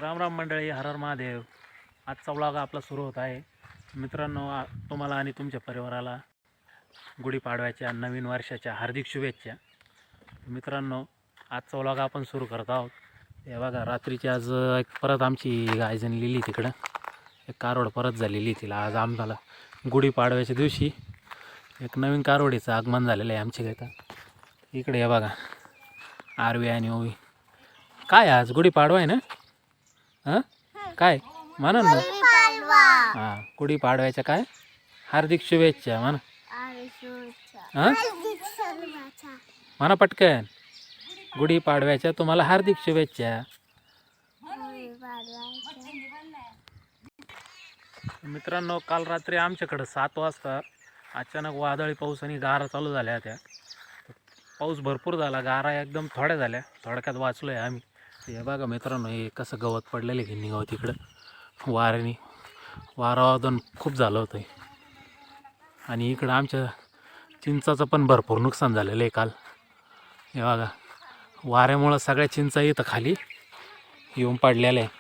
राम राम मंडळी, हर हर महादेव. आजचा व्लॉग आपला सुरू होत आहे. मित्रांनो, तुम्हाला आणि तुमच्या परिवाराला गुढीपाडव्याच्या नवीन वर्षाच्या हार्दिक शुभेच्छा. मित्रांनो, आजचा व्लॉग आपण सुरू करत आहोत. हे बघा, रात्रीची आज एक परत आमची गाय जनलेली तिकडं, एक कारोड परत झालेली. तिला आज आम्हाला गुढीपाडव्याच्या दिवशी एक नवीन कारोडीचं आगमन झालेलं आहे आमच्या इथं. इकडे हे बघा, आरवी आणि ओवी. काय आज गुढीपाडवा आहे ना? हां, काय म्हणा ना. हां, गुढीपाडव्याच्या काय हार्दिक शुभेच्छा म्हणा. हां, म्हणा पटकन. गुढीपाडव्याच्या तुम्हाला हार्दिक शुभेच्छा. मित्रांनो, काल रात्री आमच्याकडं 7 वाजता अचानक वादळी पाऊस आणि गारा चालू झाल्या होत्या. पाऊस भरपूर झाला, गारा एकदम थोड्या झाल्या. थोडक्यात वाचलो आहे आम्ही. हे बघा मित्रांनो, हे कसं गवत पडलेलं आहे गाव तिकडं वाऱ्याने. वारावादन खूप झालं होतं. आणि इकडं आमच्या चिंचाचं पण भरपूर नुकसान झालेलं आहे काल. हे बघा, वाऱ्यामुळं सगळ्या चिंचा इथं खाली येऊन पडलेल्या आहे.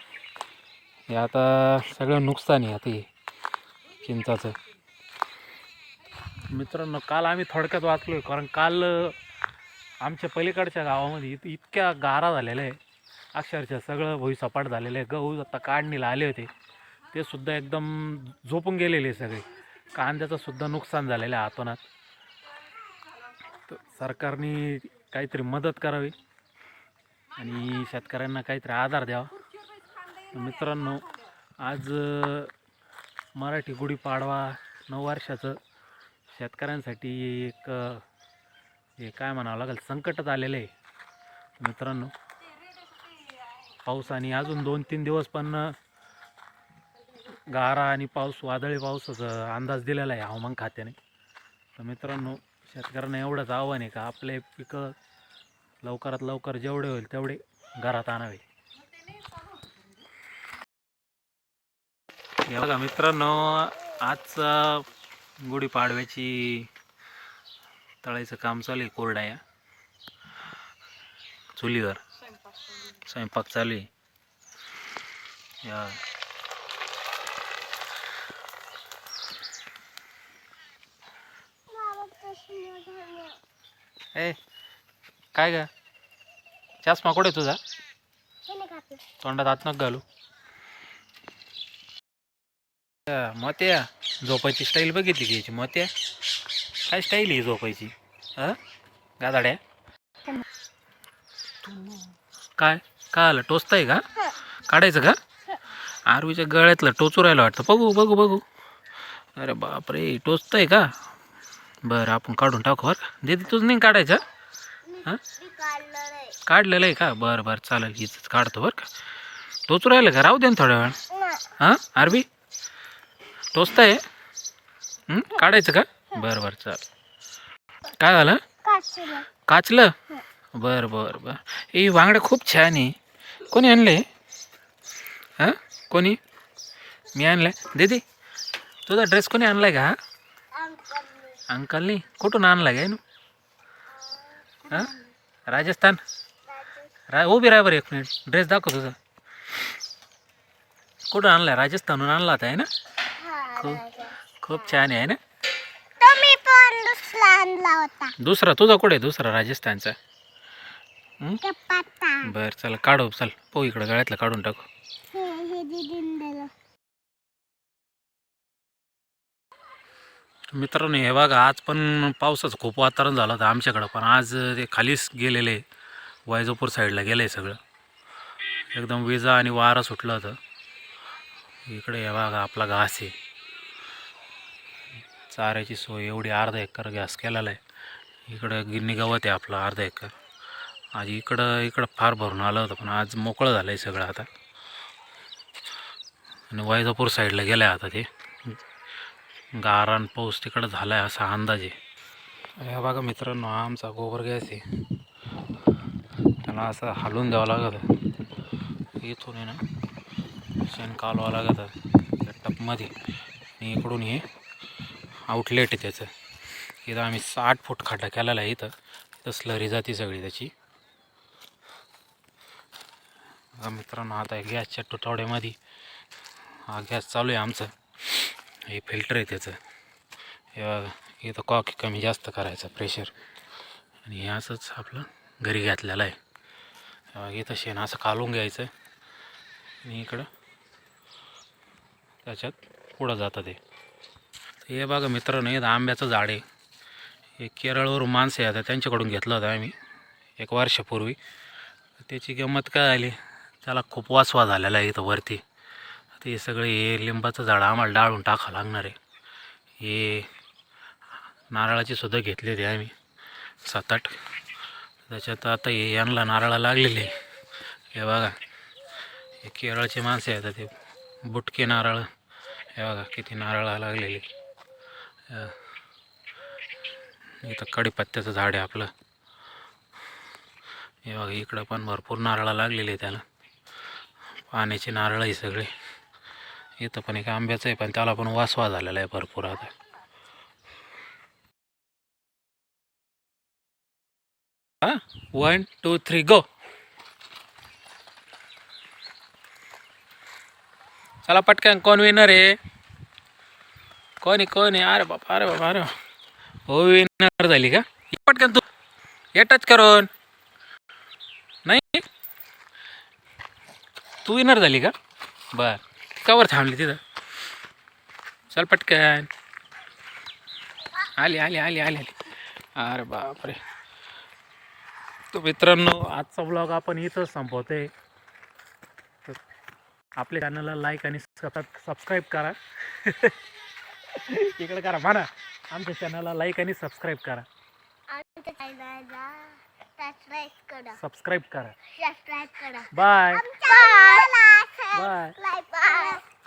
हे आता सगळं नुकसान आहे आता हे चिंचाचं. मित्रांनो, काल आम्ही थोडक्यात वाचलो आहे, कारण काल आमच्या पलीकडच्या गावामध्ये इतक्या गारा झालेल्या आहे, अक्षरशः सगळं भुईसपाट झालेलं आहे. गहू आता काढणीला आले होते, ते सुद्धा एकदम झोपून गेलेले सगळे. कांद्याचं सुद्धा नुकसान झालेलं आहे अतोनात. तर सरकारने काहीतरी मदत करावी आणि शेतकऱ्यांना काहीतरी आधार द्यावा. मित्रांनो, आज मराठी गुढीपाडवा नववर्षाचं शेतकऱ्यांसाठी एक हे काय म्हणावं लागेल, संकटच आलेलं आहे. मित्रांनो, पाऊस आणि अजून 2-3 दिवस पण गारा आणि पाऊस, वादळी पावसाचा अंदाज दिलेला आहे हवामान खात्याने. तर मित्रांनो, शेतकऱ्यांना एवढंच आव्हान आहे का आपले पिकं लवकरात लवकर जेवढे होईल तेवढे घरात आणावे. हे बघा मित्रांनो, आज गुढीपाडव्याची तळायचं काम चालू आहे. कोरड्या चुलीवर स्वयंपाक चालू आहे. ए काय ग, चष्मा कुठे तुझा? तोंडात हात नका घालू. मोत्या, झोपायची स्टाईल बघितली की याची? मोत्या, काय स्टाईल आहे झोपायची? गादाड्या, काय काय आलं? टोचत आहे का? काढायचं का? आरवीच्या गळ्यातलं टोचू राहिलं वाटतं. बघू बघू बघू. अरे बापरे, टोचत आहे का? बरं, आपण काढून टाकू बरं का. दीदी तुझं नाही काढायचं? हां, काढलेलं आहे का? बरं बरं, चालेल, हीच काढतो बरं का. टोचू राहिलं का? राहू दे ना थोड्या वेळ. हां आरवी, टोचत आहे? काढायचं का? बरं बरं, चालेल. काय झालं? काचलं? बरं बरं बरं. हे वांगडं खूप छान आहे. कोणी आणले? हां, कोणी? मी आणलं. दीदी, तुझा ड्रेस कोणी आणलाय का? अंकलनी. कुठून आणला काय? हां, राजस्थान. उभी राहा बरं एक मिनिट, ड्रेस दाखव तुझा. कुठून आणलाय? राजस्थानहून आणला होता आहे ना? खूप छान आहे ना? दुसरा तुझा कुठे? दुसरा राजस्थानचा? बरं, चला काढू. चल पाहू, इकडं गळ्यातलं काढून टाकू. मित्रांनो, हे बघा, आज पण पावसाचं खूप वातावरण झालं होतं आमच्याकडं, पण आज ते खालीच गेलेले, वैजापूर साईडला गेलं आहे सगळं. एकदम विजा आणि वारा सुटलं होतं. इकडे हे बघा, आपला घास आहे, चाऱ्याची सोय एवढी अर्धा एकर घास केलेला आहे. इकडं गिन्नी गवत आहे आपलं अर्धा एकर. आज इकडं फार भरून आलं होतं, पण आज मोकळं झालं आहे सगळं आता. आणि वैजापूर साईडला गेलं आहे आता ते. गारान पाऊस तिकडं झाला आहे असा अंदाज आहे. हे बघा मित्रांनो, हा आमचा गोबर गॅस आहे. त्याला असं हलवून द्यावं लागतं. इथून आहे ना शेण कालवावं लागतं टपमध्ये, आणि इकडून हे आउटलेट आहे त्याचं. इथं आम्ही 60 फूट खड्डा केलेला आहे. इथं स्लरी जाती सगळी त्याची. मित्रांनो आता गॅसच्या तुटवड्यामध्ये हा गॅस चालू आहे आमचं. हे फिल्टर आहे त्याचं. हे बघा इथं कॉक कमी जास्त करायचं प्रेशर आणि हे असंच आपलं घरी घातलेलं आहे. इथं शेण असं कालून घ्यायचं आणि इकडं त्याच्यात पुढं जातं ते. हे बघा मित्रांनो इथं आंब्याचं झाड आहे. हे केरळवरून माणसं येतात त्यांच्याकडून घेतलं होतं आम्ही 1 वर्षापूर्वी. त्याची गंमत काय झाली, त्याला खूप वासवा झालेला आहे इथं वरती. आता हे सगळे हे लिंबाचं झाड आम्हाला डाळून टाकावं लागणार आहे. हे नारळाची सुद्धा घेतली होती आम्ही 7-8. त्याच्यात आता हे यांना नारळा लागलेले. हे बघा हे केरळचे माणसं येतात ते बुटके नारळ. हे बघा किती नारळा लागलेले. इथं कडीपत्त्याचं झाड आहे आपलं. हे बघा इकडं पण भरपूर नारळा लागलेले त्याला. पाण्याचे नारळ आहे सगळे. इथं पण एक आंब्याचं आहे पण त्याला पण वासवा झालेला आहे भरपूर आता. 1 2 3 गो. चला पटकन कोण विनर आहे? कोण आहे? अरे बाबा अरे बाबा अरे हो विनर झाली का? पटकन तू हे टच करून. नाही तू विनर झाली का? बर कवर थांबली तिथं. चल पटकन. आली. अरे बापरे. तो मित्रांनो आजचा ब्लॉग आपण इथंच संपवतोय. आपल्या चॅनलला लाईक आणि सबस्क्राईब करा. इकडे करा म्हणा आमच्या चॅनलला लाईक आणि सबस्क्राईब करा. सबस्क्राईब करा. बाय.